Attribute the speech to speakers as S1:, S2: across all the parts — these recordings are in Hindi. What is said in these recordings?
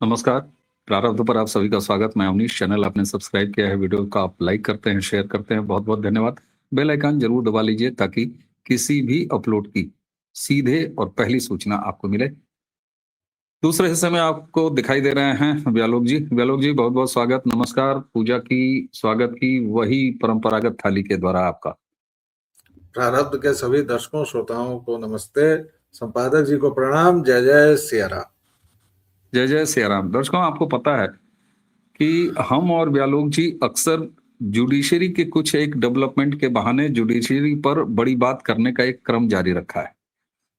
S1: नमस्कार। प्रारब्ध पर आप सभी का स्वागत। मैं अवनीश। चैनल आपने सब्सक्राइब किया है, वीडियो का आप लाइक करते हैं, शेयर करते हैं, बहुत बहुत धन्यवाद। बेल आइकन जरूर दबा लीजिए ताकि किसी भी अपलोड की सीधे और पहली सूचना आपको मिले। दूसरे हिस्से में आपको दिखाई दे रहे हैं व्यालोक जी। व्यालोक जी, बहुत बहुत स्वागत, नमस्कार। पूजा की, स्वागत की वही परंपरागत थाली के द्वारा आपका।
S2: प्रारब्ध के सभी दर्शकों श्रोताओं को नमस्ते। संपादक जी को प्रणाम। जय जय सिया राम।
S1: जय जय सिया राम। दर्शकों, आपको पता है कि हम और व्यालोक जी अक्सर जुडिशरी के कुछ एक डेवलपमेंट के बहाने जुडिशरी पर बड़ी बात करने का एक क्रम जारी रखा है।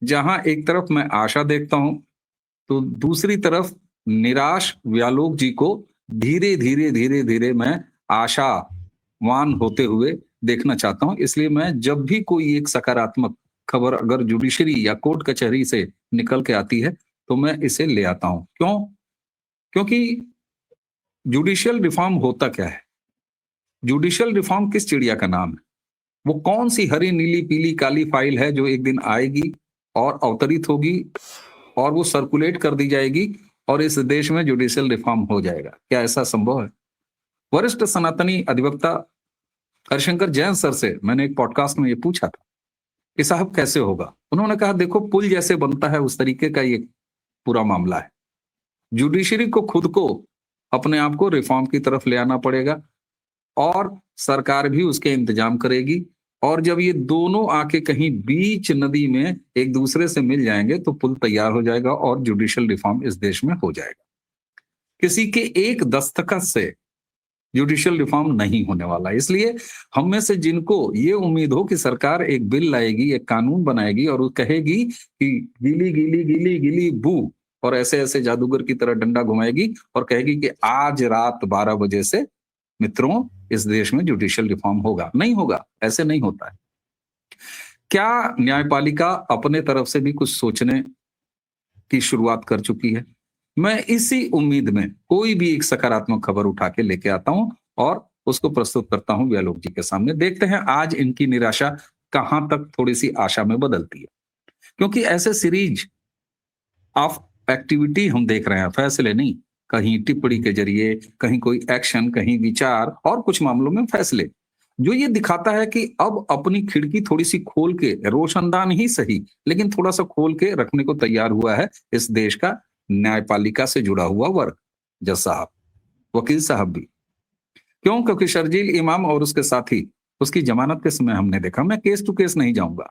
S1: जहां एक तरफ मैं आशा देखता हूं, तो दूसरी तरफ निराश व्यालोक जी को धीरे धीरे धीरे धीरे मैं आशावान होते हुए देखना चाहता हूं। इसलिए मैं जब भी कोई एक सकारात्मक खबर अगर जुडिशरी या कोर्ट कचहरी से निकल के आती है तो मैं इसे ले आता हूं। क्यों? क्योंकि जुडिशियल रिफॉर्म होता क्या है? जुडिशियल रिफॉर्म किस चिड़िया का नाम है? वो कौन सी हरी नीली पीली काली फाइल है जो एक दिन आएगी और अवतरित होगी और वो सर्कुलेट कर दी जाएगी और इस देश में जुडिशियल रिफॉर्म हो जाएगा? क्या ऐसा संभव है? वरिष्ठ सनातनी अधिवक्ता हरिशंकर जैन सर से मैंने एक पॉडकास्ट में ये पूछा था कि साहब कैसे होगा? उन्होंने कहा, देखो, पुल जैसे बनता है उस तरीके का ये पूरा मामला है। जुडिशरी को खुद को अपने आप को रिफॉर्म की तरफ ले आना पड़ेगा और सरकार भी उसके इंतजाम करेगी। और जब ये दोनों आके कहीं बीच नदी में एक दूसरे से मिल जाएंगे तो पुल तैयार हो जाएगा और जुडिशियल रिफॉर्म इस देश में हो जाएगा। किसी के एक दस्तखत से जुडिशियल रिफॉर्म नहीं होने वाला। इसलिए हम में से जिनको ये उम्मीद हो कि सरकार एक बिल लाएगी, एक कानून बनाएगी और वो कहेगी कि गीली गीली गीली गीली बू, और ऐसे ऐसे जादूगर की तरह डंडा घुमाएगी और कहेगी कि आज रात 12 बजे से मित्रों इस देश में जुडिशियल रिफॉर्म होगा, नहीं होगा। ऐसे नहीं होता है। क्या न्यायपालिका अपने तरफ से भी कुछ सोचने की शुरुआत कर चुकी है? मैं इसी उम्मीद में कोई भी एक सकारात्मक खबर उठा के लेके आता हूं और उसको प्रस्तुत करता हूं व्यालोक जी के सामने। देखते हैं आज इनकी निराशा कहां तक थोड़ी सी आशा में बदलती है। क्योंकि ऐसे सीरीज ऑफ एक्टिविटी हम देख रहे हैं, फैसले नहीं। कहीं टिप्पणी के जरिए, कहीं कोई एक्शन, कहीं विचार और कुछ मामलों में फैसले, जो ये दिखाता है कि अब अपनी खिड़की थोड़ी सी खोल के, रोशनदान ही सही लेकिन थोड़ा सा खोल के रखने को तैयार हुआ है इस देश का न्यायपालिका से जुड़ा हुआ वर्ग। जज साहब, वकील साहब भी। क्यों? क्योंकि शर्जील इमाम और उसके साथी, उसकी जमानत के समय हमने देखा। मैं केस टू केस नहीं जाऊंगा।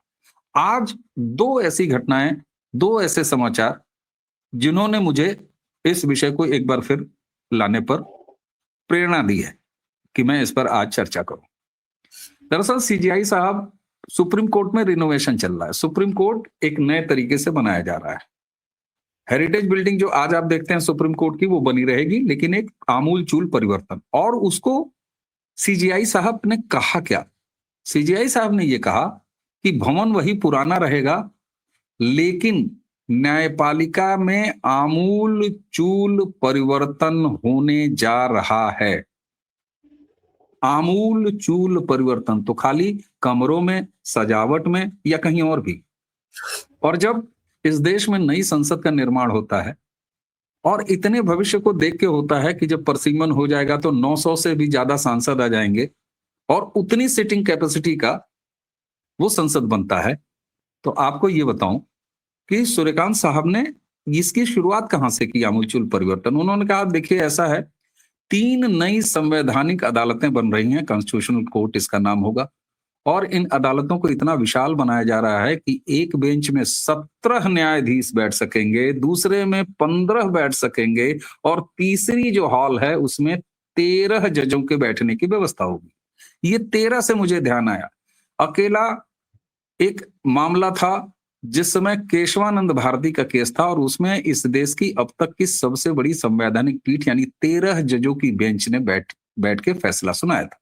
S1: आज दो ऐसी घटनाएं, दो ऐसे समाचार जिन्होंने मुझे इस विषय को एक बार फिर लाने पर प्रेरणा दी है कि मैं इस पर आज चर्चा करूं। दरअसल सीजीआई साहब, सुप्रीम कोर्ट में रिनोवेशन चल रहा है। सुप्रीम कोर्ट एक नए तरीके से बनाया जा रहा है। हेरिटेज बिल्डिंग जो आज आप देखते हैं सुप्रीम कोर्ट की, वो बनी रहेगी लेकिन एक आमूल चूल परिवर्तन। और उसको सीजीआई साहब ने कहा क्या? सीजीआई साहब ने यह कहा कि भवन वही पुराना रहेगा लेकिन न्यायपालिका में आमूल चूल परिवर्तन होने जा रहा है। आमूल चूल परिवर्तन तो खाली कमरों में, सजावट में या कहीं और भी। और जब इस देश में नई संसद का निर्माण होता है और इतने भविष्य को देख के होता है कि जब परसिमन हो जाएगा तो 900 से भी ज्यादा सांसद आ जाएंगे और उतनी सीटिंग कैपेसिटी का वो संसद बनता है, तो आपको ये बताऊं कि सूर्यकांत साहब ने इसकी शुरुआत कहां से की आमूलचूल परिवर्तन? उन्होंने कहा, देखिए ऐसा है, 3 नई संवैधानिक अदालतें बन रही हैं, कॉन्स्टिट्यूशनल कोर्ट इसका नाम होगा। और इन अदालतों को इतना विशाल बनाया जा रहा है कि एक बेंच में 17 न्यायाधीश बैठ सकेंगे, दूसरे में 15 बैठ सकेंगे और तीसरी जो हॉल है उसमें 13 जजों के बैठने की व्यवस्था होगी। ये 13 से मुझे ध्यान आया, अकेला एक मामला था जिस समय केशवानंद भारती का केस था और उसमें इस देश की अब तक की सबसे बड़ी संवैधानिक पीठ यानी 13 जजों की बेंच ने बैठ के फैसला सुनाया था।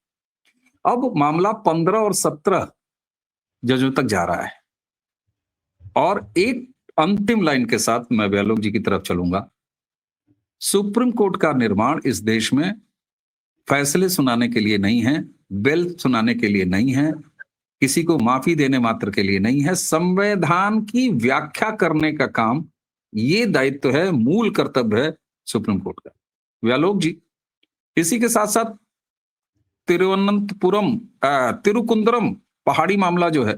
S1: अब मामला 15 और 17 जजों तक जा रहा है। और एक अंतिम लाइन के साथ मैं व्यालोक जी की तरफ चलूंगा। सुप्रीम कोर्ट का निर्माण इस देश में फैसले सुनाने के लिए नहीं है, बेल सुनाने के लिए नहीं है, किसी को माफी देने मात्र के लिए नहीं है। संविधान की व्याख्या करने का काम, ये दायित्व है, मूल कर्तव्य है सुप्रीम कोर्ट का, व्यालोक जी। इसी के साथ साथ तिरुकुंदरम पहाड़ी मामला जो है,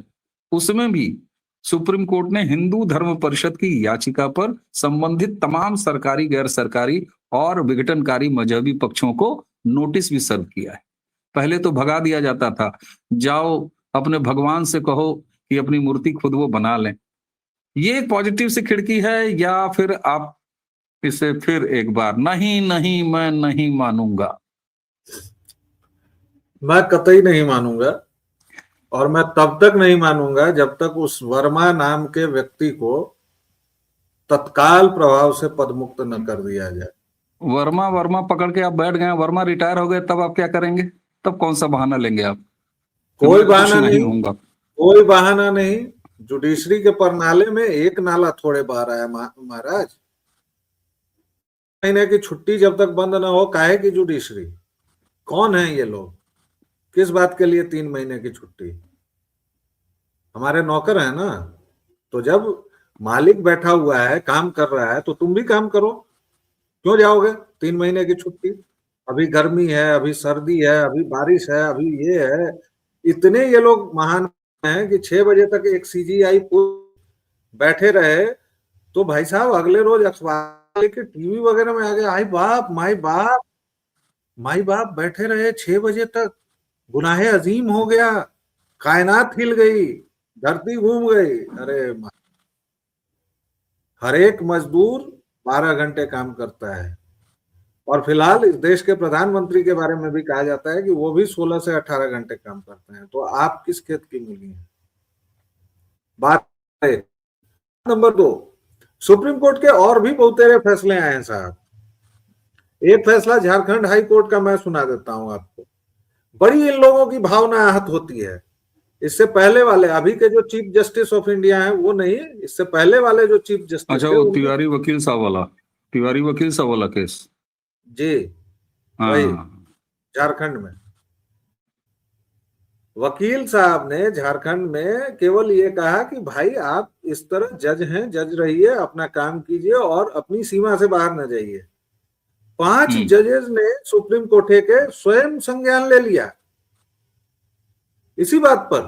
S1: उसमें भी सुप्रीम कोर्ट ने हिंदू धर्म परिषद की याचिका पर संबंधित तमाम सरकारी, गैर सरकारी और विघटनकारी मजहबी पक्षों को नोटिस भी सर्व किया है। पहले तो भगा दिया जाता था, जाओ अपने भगवान से कहो कि अपनी मूर्ति खुद वो बना लें। ये एक पॉजिटिव सी खिड़की है, या फिर आप इसे फिर एक बार नहीं नहीं मैं नहीं मानूंगा?
S2: मैं कतई नहीं मानूंगा, और मैं तब तक नहीं मानूंगा जब तक उस वर्मा नाम के व्यक्ति को तत्काल प्रभाव से पदमुक्त न कर दिया जाए।
S1: वर्मा पकड़ के आप बैठ गए, वर्मा रिटायर हो गए, तब आप क्या करेंगे? तब कौन सा बहाना लेंगे आप?
S2: कोई बहाना नहीं
S1: होगा,
S2: कोई बहाना नहीं। जुडिशरी के परनाले में एक नाला थोड़े बह रहा है महाराज। महीने की छुट्टी जब तक बंद ना हो, काहे की जुडिशरी? कौन है ये लोग? किस बात के लिए 3 महीने की छुट्टी? हमारे नौकर है ना। तो जब मालिक बैठा हुआ है, काम कर रहा है, तो तुम भी काम करो। क्यों जाओगे 3 महीने की छुट्टी? अभी गर्मी है, अभी सर्दी है, अभी बारिश है, अभी ये है। इतने ये लोग महान हैं कि 6 बजे तक एक सीजीआई बैठे रहे, तो भाई साहब अगले रोज अखबार लेके टीवी वगैरह में आ गए, आई बाप माई बाप बैठे रहे 6 बजे तक, गुनाहे अजीम हो गया, कायनात हिल गई, धरती घूम गई। अरे हर एक मजदूर 12 घंटे काम करता है, और फिलहाल इस देश के प्रधानमंत्री के बारे में भी कहा जाता है कि वो भी 16 से 18 घंटे काम करते हैं। तो आप किस खेत की मूली हैं? बात है। नंबर 2, सुप्रीम कोर्ट के और भी बहुतेरे फैसले आए हैं साहब। एक फैसला झारखंड हाई कोर्ट का मैं सुना देता हूं आपको। बड़ी इन लोगों की भावना आहत होती है। इससे पहले वाले, अभी के जो चीफ जस्टिस ऑफ इंडिया हैं वो नहीं, इससे पहले वाले जो चीफ जस्टिस
S1: अच्छा,
S2: थे,
S1: वो तिवारी वकील साहब वाला केस।
S2: जी, वही
S1: हाँ,
S2: झारखंड में वकील साहब ने झारखंड में केवल ये कहा कि भाई आप इस तरह जज हैं, जज रहिए, अपना काम कीजिए और अपनी सीमा से बाहर न जाइए। 5 जजेस ने सुप्रीम कोर्ट के स्वयं संज्ञान ले लिया इसी बात पर।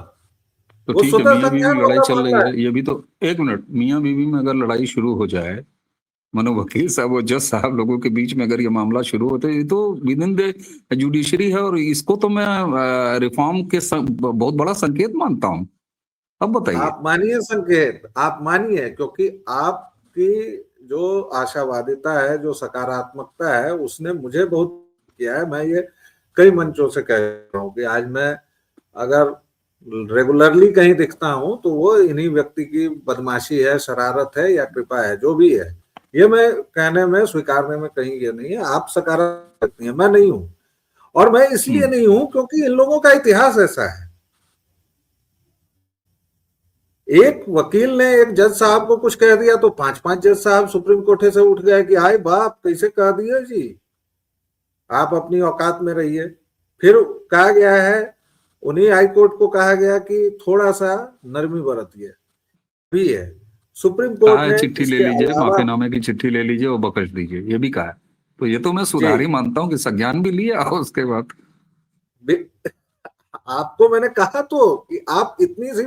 S1: तो
S2: वो
S1: ठीक है,
S2: स्वतः
S1: मियाँ बीवी
S2: संज्ञान
S1: लड़ाई
S2: होना
S1: चल
S2: पड़ता
S1: रही
S2: है।
S1: है, ये भी तो, एक मिनट, मियाँ बीवी में अगर लड़ाई शुरू हो जाए, मानो वकील साहब और जज साहब लोगों के बीच में अगर ये मामला शुरू होता है, ये तो विद इन द जुडिशरी है, और इसको तो मैं रिफॉर्म के बहुत बड़ा संकेत मानता हूँ। अब बताइए।
S2: आप मानिए संकेत, आप मानिए, क्योंकि आपकी जो आशावादिता है, जो सकारात्मकता है, उसने मुझे बहुत किया है। मैं ये कई मंचों से कह रहा हूँ कि आज मैं अगर रेगुलरली कहीं दिखता हूं तो वो इन्हीं व्यक्ति की बदमाशी है, शरारत है, या कृपा है, जो भी है। ये मैं कहने में, स्वीकारने में कहीं ये नहीं है। आप सकारात्मक हैं, मैं नहीं हूं। और मैं इसलिए नहीं हूं क्योंकि इन लोगों का इतिहास ऐसा है। एक वकील ने एक जज साहब को कुछ कह दिया तो 5-5 जज साहब सुप्रीम कोर्ट से उठ गए कि हाय बाप, कैसे कह दिया जी, आप अपनी औकात में रहिए। फिर कहा गया है, उन्हीं हाई कोर्ट को कहा गया कि थोड़ा सा नरमी बरतिए। भी है सुप्रीम
S1: कहा
S2: कोर्ट
S1: है
S2: ने
S1: चिट्ठी ले
S2: इसके
S1: लीजिए,
S2: अलावा
S1: माफीनामे की चिट्ठी ले लीजिए और बख्श दीजिए, ये भी कहा है। तो ये तो मैं सुधार ही
S2: जी,
S1: मानता हूँ कि संज्ञान भी लिए और उसके बाद।
S2: आपको मैंने कहा तो कि आप इतनी सी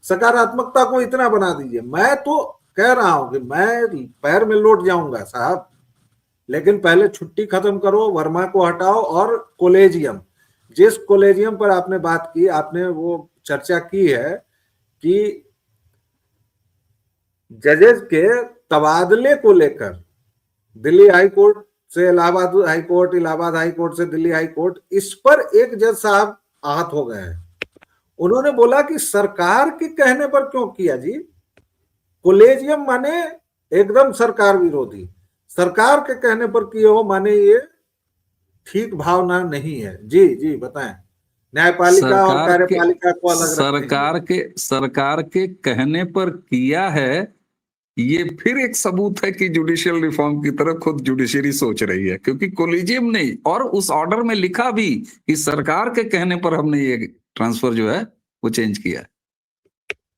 S2: सकारात्मकता को इतना बना दीजिए। मैं तो कह रहा हूं कि मैं पैर में लौट जाऊंगा साहब, लेकिन पहले छुट्टी खत्म करो, वर्मा को हटाओ, और कोलेजियम, जिस कोलेजियम पर आपने बात की, आपने वो चर्चा की है कि जजेस के तबादले को लेकर दिल्ली हाई कोर्ट से Allahabad high court, Allahabad high court से दिल्ली हाई कोर्ट, इस पर एक जज साहब आहत हो गए हैं। उन्होंने बोला कि सरकार के कहने पर क्यों किया जी? कोलेजियम माने एकदम सरकार विरोधी, सरकार के कहने पर किए हो माने ये ठीक भावना नहीं है। जी जी बताएं, न्यायपालिका और
S1: सरकार के
S2: कार्यपालिका को अलग रख दीजिए।
S1: सरकार के कहने पर किया है, ये फिर एक सबूत है कि जुडिशियल रिफॉर्म की तरफ खुद जुडिशरी सोच रही है, क्योंकि कोलिजियम ने और उस ऑर्डर में लिखा भी कि सरकार के कहने पर हमने ये ट्रांसफर जो है वो चेंज किया है।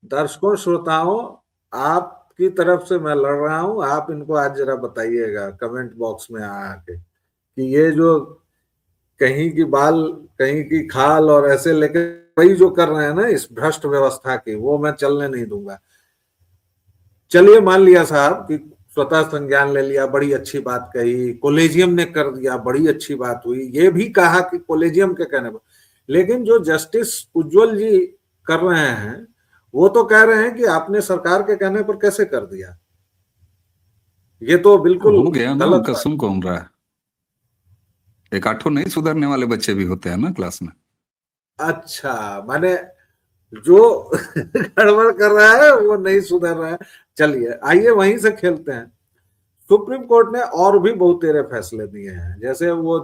S2: दर्शकों, श्रोताओं, आप आपकी तरफ से मैं लड़ रहा हूं, आप इनको आज जरा बताइएगा कमेंट बॉक्स में आके कि ये जो कहीं की बाल कहीं की खाल और ऐसे लेके वही जो कर रहे हैं ना इस भ्रष्ट व्यवस्था की, वो मैं चलने नहीं दूंगा। चलिए मान लिया साहब कि स्वतः संज्ञान ले लिया, बड़ी अच्छी बात कही, कॉलेजियम ने कर दिया, बड़ी अच्छी बात हुई, ये भी कहा कि कॉलेजियम के कहने पर। लेकिन जो जस्टिस उज्जवल जी कर रहे हैं वो तो कह रहे हैं कि आपने सरकार के कहने पर कैसे कर दिया, ये तो बिल्कुल
S1: हो गया ना,
S2: गलत बात।
S1: कसम कौन रहा है, एक आठों नहीं सुधरने वाले बच्चे भी होते हैं ना क्लास में।
S2: अच्छा, माने जो गड़बड़ कर रहा है वो नहीं सुधर रहा है। चलिए आइए वहीं से खेलते हैं। सुप्रीम कोर्ट ने और भी बहुत तेरे फैसले दिए हैं, जैसे वो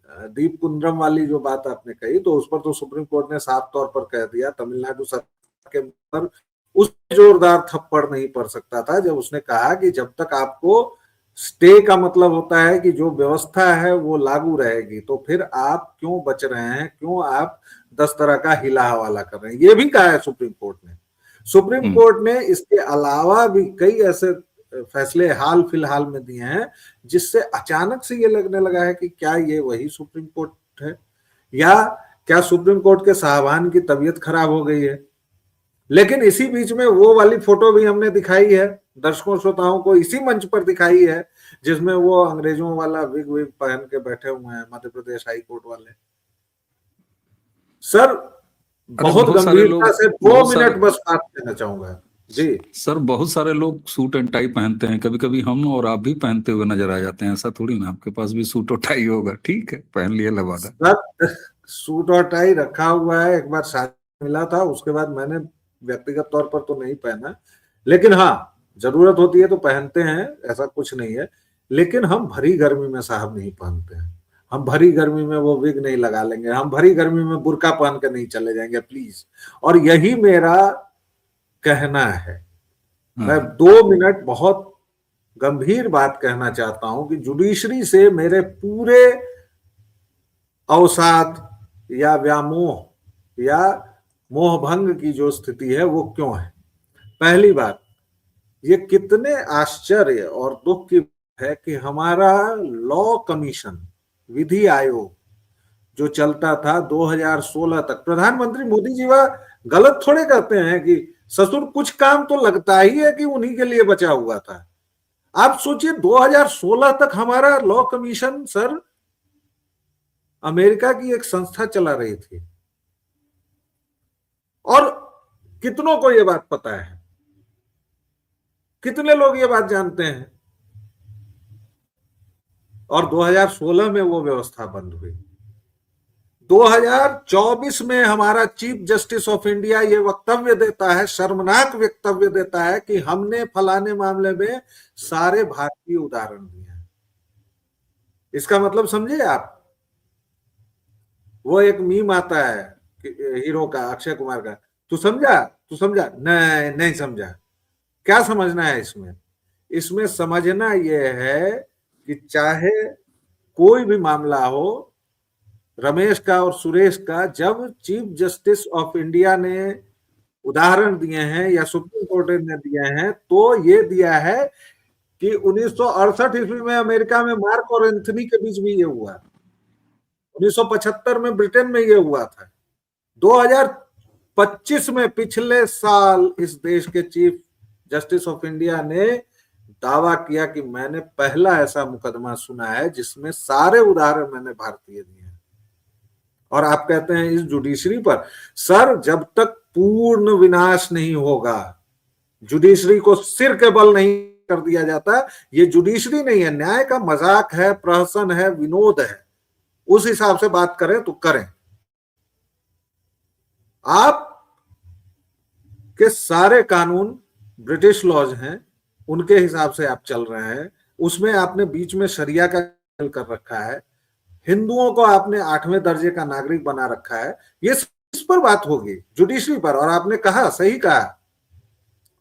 S2: दीप कुंद्रम वाली जो बात आपने कही, तो उस पर तो सुप्रीम कोर्ट ने साफ तौर पर कह दिया तमिलनाडु सरकार के पर उस जोरदार थप्पड़ नहीं पड़ सकता था जब उसने कहा कि जब तक आपको स्टे का मतलब होता है कि जो व्यवस्था है वो लागू रहेगी, तो फिर आप क्यों बच रहे हैं, क्यों आप 10 तरह का हिला हवाला कर रहे हैं, ये भी कहा है सुप्रीम कोर्ट ने। सुप्रीम कोर्ट ने इसके अलावा भी कई ऐसे फैसले हाल फिलहाल में दिए हैं जिससे अचानक से ये लगने लगा है कि क्या ये वही सुप्रीम कोर्ट है, या क्या सुप्रीम कोर्ट के साहबान की तबीयत खराब हो गई है। लेकिन इसी बीच में वो वाली फोटो भी हमने दिखाई है दर्शकों श्रोताओं को, इसी मंच पर दिखाई है जिसमें वो अंग्रेजों वाला विग विग पहन के बैठे हुए हैं मध्य प्रदेश हाई कोर्ट वाले। सर बहुत
S1: बहुत सारे
S2: गंभीरता
S1: लोग
S2: से 2 मिनट बस बात करना चाहूंगा जी।
S1: सर बहुत सारे लोग सूट एंड टाई पहनते हैं, कभी कभी हम और आप भी पहनते हुए नजर आ जाते हैं, ऐसा थोड़ी ना आपके पास भी सूट और टाई होगा, ठीक है पहन लिया लवादा।
S2: सर सूट और टाई रखा हुआ है, एक बार शादी मिला था उसके बाद मैंने व्यक्तिगत तौर पर तो नहीं पहना, लेकिन हाँ जरूरत होती है तो पहनते हैं, ऐसा कुछ नहीं है। लेकिन हम भरी गर्मी में साहब नहीं पहनते हैं, हम भरी गर्मी में वो विग नहीं लगा लेंगे, हम भरी गर्मी में बुर्का पहन के नहीं चले जाएंगे प्लीज। और यही मेरा कहना है। मैं 2 मिनट बहुत गंभीर बात कहना चाहता हूं कि जुडिशरी से मेरे पूरे अवसाद या व्यामोह या मोहभंग की जो स्थिति है वो क्यों है। पहली बात, ये कितने आश्चर्य और दुख की है कि हमारा लॉ कमीशन, विधि आयोग जो चलता था 2016 तक, प्रधानमंत्री मोदी जी वह गलत थोड़े कहते हैं कि ससुर कुछ काम तो लगता ही है कि उन्हीं के लिए बचा हुआ था। आप सोचिए 2016 तक हमारा लॉ कमीशन सर अमेरिका की एक संस्था चला रही थी, और कितनों को यह बात पता है, कितने लोग ये बात जानते हैं। और 2016 में वो व्यवस्था बंद हुई। 2024 में हमारा चीफ जस्टिस ऑफ इंडिया ये वक्तव्य देता है, शर्मनाक वक्तव्य देता है कि हमने फलाने मामले में सारे भारतीय उदाहरण दिए हैं। इसका मतलब समझे आप, वो एक मीम आता है हीरो का, अक्षय कुमार का, तू समझा तू समझा, नहीं नहीं समझा। क्या समझना है इसमें, इसमें समझना यह है कि चाहे कोई भी मामला हो, रमेश का और सुरेश का, जब चीफ जस्टिस ऑफ इंडिया ने उदाहरण दिए हैं या सुप्रीम कोर्ट ने दिए हैं, तो ये दिया है कि 1968 ईस्वी में अमेरिका में मार्क और एंथनी के बीच भी ये हुआ, 1975 में ब्रिटेन में ये हुआ था, 2025 में पिछले साल इस देश के चीफ जस्टिस ऑफ इंडिया ने दावा किया कि मैंने पहला ऐसा मुकदमा सुना है जिसमें सारे उदाहरण मैंने भारतीय दिए हैं। और आप कहते हैं इस जुडिशरी पर, सर जब तक पूर्ण विनाश नहीं होगा, जुडिशरी को सिर के बल नहीं कर दिया जाता, ये जुडिशरी नहीं है, न्याय का मजाक है, प्रहसन है, विनोद है, उस हिसाब से बात करें तो करें। आप के सारे कानून ब्रिटिश लॉज हैं, उनके हिसाब से आप चल रहे हैं, उसमें आपने बीच में शरिया का कर रखा है, हिंदुओं को आपने 8वें दर्जे का नागरिक बना रखा है। ये इस पर बात होगी जुडिशरी पर। और आपने कहा, सही कहा,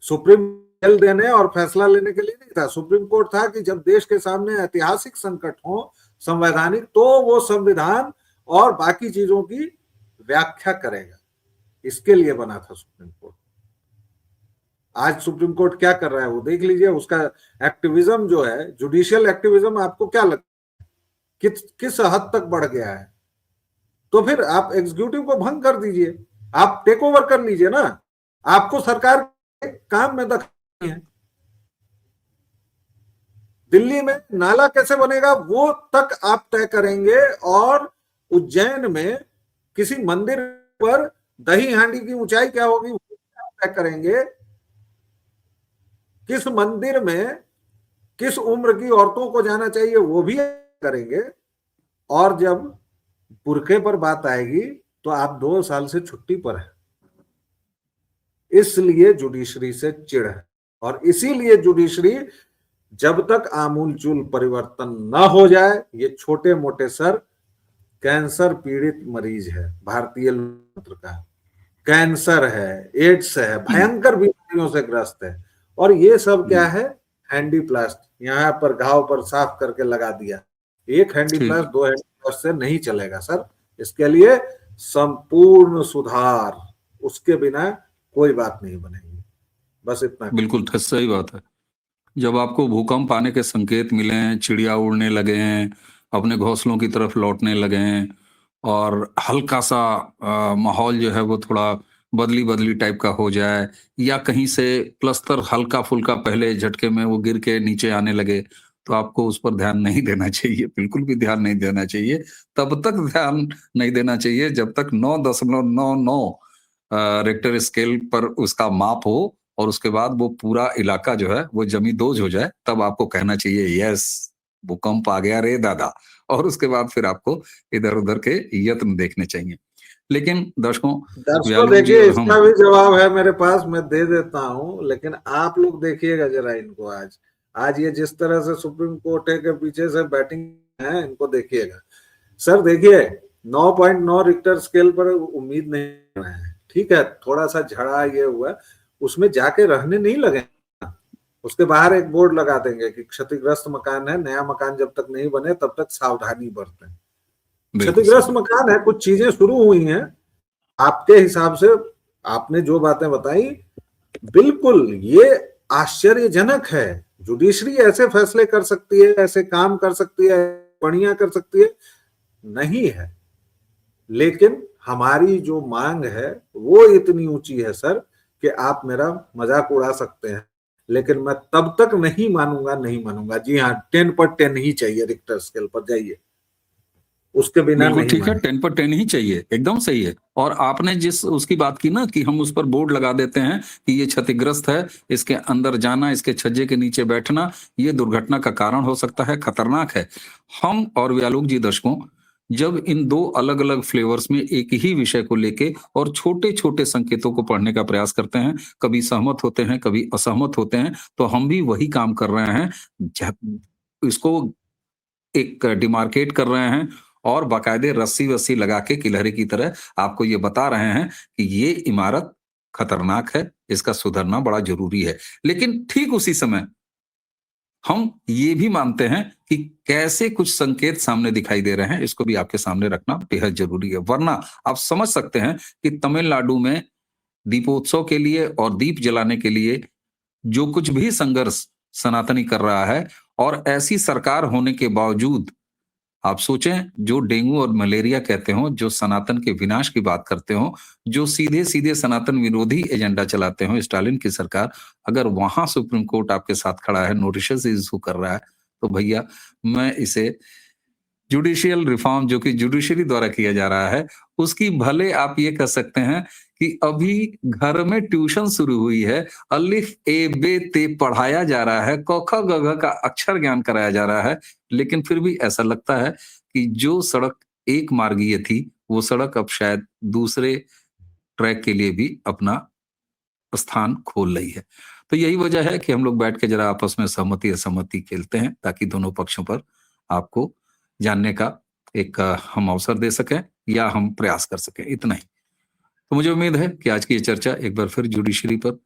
S2: सुप्रीम कोर्ट देने और फैसला लेने के लिए नहीं था, सुप्रीम कोर्ट था कि जब देश के सामने ऐतिहासिक संकट हो संवैधानिक, तो वो संविधान और बाकी चीजों की व्याख्या करेगा, इसके लिए बना था सुप्रीम कोर्ट। आज सुप्रीम कोर्ट क्या कर रहा है वो देख लीजिए। उसका एक्टिविज्म जो है, जुडिशियल एक्टिविज्म, आपको क्या लगता है किस हद तक बढ़ गया है? तो फिर आप एग्जीक्यूटिव को भंग कर दीजिए, आप टेक ओवर कर लीजिए ना। आपको सरकार के काम में दखल है। दिल्ली में नाला कैसे बनेगा वो तक आप तय करेंगे, और उज्जैन में किसी मंदिर पर दही हांडी की ऊंचाई क्या होगी वो तय करेंगे। किस मंदिर में किस उम्र की औरतों को जाना चाहिए वो भी करेंगे। और जब बुरके पर बात आएगी तो आप 2 साल से छुट्टी पर है। इसलिए जुडिशरी से चिढ़ है, और इसीलिए जुडिशरी जब तक आमूलचूल परिवर्तन न हो जाए, ये छोटे मोटे सर कैंसर पीड़ित मरीज है, भारतीय लोकतंत्र का कैंसर है, एड्स है, भयंकर बीमारियों से ग्रस्त है। और ये सब क्या है? हैंडी प्लास्ट, यहाँ पर घाव पर साफ करके लगा दिया। एक हैंडी प्लास्ट 2 हैंडी प्लास्ट से नहीं चलेगा सर। इसके लिए संपूर्ण सुधार, उसके बिना कोई बात नहीं बनेगी। बस इतना।
S1: बिल्कुल सही बात है। जब आपको भूकंप आने के संकेत मिले हैं, चिड़िया उड़ने लगे हैं, अपने घोंसलों की तरफ लौटने लगे हैं, और हल्का सा माहौल जो है वो थोड़ा बदली बदली टाइप का हो जाए, या कहीं से प्लस्तर हल्का फुल्का पहले झटके में वो गिर के नीचे आने लगे, तो आपको उस पर ध्यान नहीं देना चाहिए, बिल्कुल भी ध्यान नहीं देना चाहिए। तब तक ध्यान नहीं देना चाहिए जब तक 9.99 रिक्टर स्केल पर उसका माप हो, और उसके बाद वो पूरा इलाका जो है वो जमींदोज हो जाए, तब आपको कहना चाहिए यस भूकंप आ गया रे दादा। और उसके बाद फिर आपको इधर उधर के यत्न देखने चाहिए। लेकिन दर्शकों, व्यालोक जी
S2: देखिए,
S1: और
S2: इसका
S1: हम,
S2: भी जवाब है मेरे पास, मैं दे देता हूं, लेकिन आप लोग देखिएगा जरा इनको। आज आज ये जिस तरह से सुप्रीम कोर्ट के पीछे से बैटिंग है, इनको देखिएगा सर। देखिए 9.9 रिक्टर स्केल पर उम्मीद नहीं कर रहे हैं, ठीक है, थोड़ा सा झड़ा ये हुआ, उसमें जाके रहने नहीं लगे। उसके बाहर एक बोर्ड लगा देंगे कि क्षतिग्रस्त मकान है, नया मकान जब तक नहीं बने तब तक सावधानी बरतें। क्षतिग्रस्त मकान है, कुछ चीजें शुरू हुई हैं आपके हिसाब से, आपने जो बातें बताई बिल्कुल ये आश्चर्यजनक है। जुडिशरी ऐसे फैसले कर सकती है, ऐसे काम कर सकती है, बढ़िया कर सकती है? नहीं है। लेकिन हमारी जो मांग है वो इतनी ऊंची है सर कि आप मेरा मजाक उड़ा सकते हैं, लेकिन मैं तब तक नहीं मानूंगा, नहीं मानूंगा। जी हाँ, 10 पर 10 ही चाहिए रिक्टर स्केल पर, जाइए, उसके बिना
S1: बिल्कुल
S2: नहीं
S1: ठीक है,
S2: माने।
S1: 10 पर 10 ही चाहिए, एकदम सही है। और आपने जिस उसकी बात की ना कि हम उस पर बोर्ड लगा देते हैं कि ये क्षतिग्रस्त है, इसके अंदर जाना, इसके छज्जे के नीचे बैठना, ये दुर्घटना का कारण हो सकता है, खतरनाक है। हम और व्यालोक जी दर्शकों, जब इन 2 अलग अलग फ्लेवर्स में एक ही विषय को लेके और छोटे छोटे संकेतों को पढ़ने का प्रयास करते हैं, कभी सहमत होते हैं, कभी असहमत होते हैं, तो हम भी वही काम कर रहे हैं। इसको एक डिमार्केट कर रहे हैं, और बाकायदे रस्सी-वस्सी लगा के किलहरी की तरह आपको ये बता रहे हैं कि ये इमारत खतरनाक है, इसका सुधरना बड़ा ज़रूरी है। लेकिन ठीक उसी समय हम ये भी मानते हैं कि कैसे कुछ संकेत सामने दिखाई दे रहे हैं, इसको भी आपके सामने रखना बेहद ज़रूरी है। वरना आप समझ सकते हैं कि तमिलनाडु में दीपोत्सव के लिए और दीप जलाने के लिए जो कुछ भी संघर्ष सनातनी कर रहा है, और ऐसी सरकार होने के बावजूद आप सोचें, जो डेंगू और मलेरिया कहते हो, जो सनातन के विनाश की बात करते हो, जो सीधे-सीधे सनातन विरोधी एजेंडा चलाते हो, स्टालिन की सरकार, अगर वहां सुप्रीम कोर्ट आपके साथ खड़ा है, नोटिस इश्यू कर रहा है, तो भैया मैं इसे जुडिशियल रिफॉर्म जो कि जुडिशरी द्वारा किया जा रहा है, उसकी भले आप ये कह सकते हैं कि अभी घर में ट्यूशन शुरू हुई है, अलिफ ए बे ते पढ़ाया जा रहा है, क ख ग घ का अक्षर ज्ञान कराया जा रहा है, लेकिन फिर भी ऐसा लगता है कि जो सड़क एक मार्गीय थी, वो सड़क अब शायद दूसरे ट्रैक के लिए भी अपना स्थान खोल रही है। तो यही वजह है कि हम लोग बैठ के जरा आपस में सहमति-असहमति खेलते हैं, ताकि दोनों पक्षों पर आपको जानने का एक हम अवसर दे सकें, या हम प्रयास कर सकें, इतना ही। तो मुझे उम्मीद है कि आज की ये चर्चा एक बार फिर जुडिशरी पर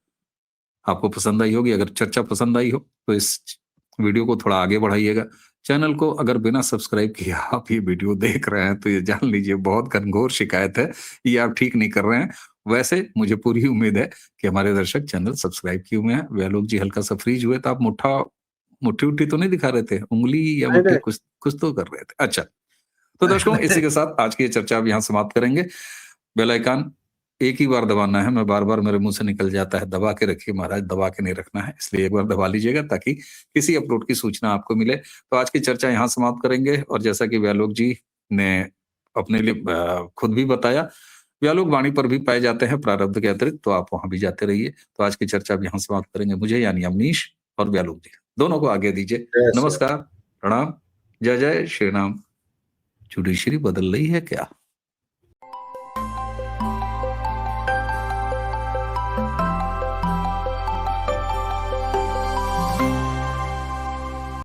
S1: आपको पसंद आई होगी। अगर चर्चा पसंद आई हो तो इस वीडियो को थोड़ा आगे बढ़ाइएगा। चैनल को अगर बिना सब्सक्राइब किए आप ये वीडियो देख रहे हैं तो ये जान लीजिए बहुत घनघोर शिकायत है, ये आप ठीक नहीं कर रहे हैं। वैसे मुझे पूरी उम्मीद है कि हमारे दर्शक चैनल सब्सक्राइब किए हुए हैं। व्यालोक जी हल्का सा फ्रीज हुए तो आप मुट्ठी उट्ठी तो नहीं दिखा रहे थे, उंगली या
S2: नहीं
S1: मुट्ठी
S2: नहीं
S1: कुछ तो कर रहे थे। अच्छा, तो दर्शकों इसी के साथ आज की ये चर्चा अब यहाँ समाप्त करेंगे। बेल आइकन एक ही बार दबाना है, मैं बार-बार मेरे मुंह से निकल जाता है, दबा के रखिए महाराज, दबा के नहीं रखना है, इसलिए एक बार दबा लीजिएगा ताकि किसी अपलोड की सूचना आपको मिले। तो आज की चर्चा यहाँ समाप्त करेंगे और जैसा कि व्यालोक जी ने अपने लिए खुद भी बताया, व्यालोक वाणी पर भी पाए जाते हैं प्रारब्ध के अतिरिक्त, तो आप वहां भी जाते रहिए। तो आज की चर्चा अब यहाँ समाप्त करेंगे। मुझे यानी अवनीश और व्यालोक जी दोनों को आगे दीजिए।
S2: जय श्री राम।
S1: नमस्कार, प्रणाम, जय जय श्री राम। जुडिशरी बदल रही है क्या?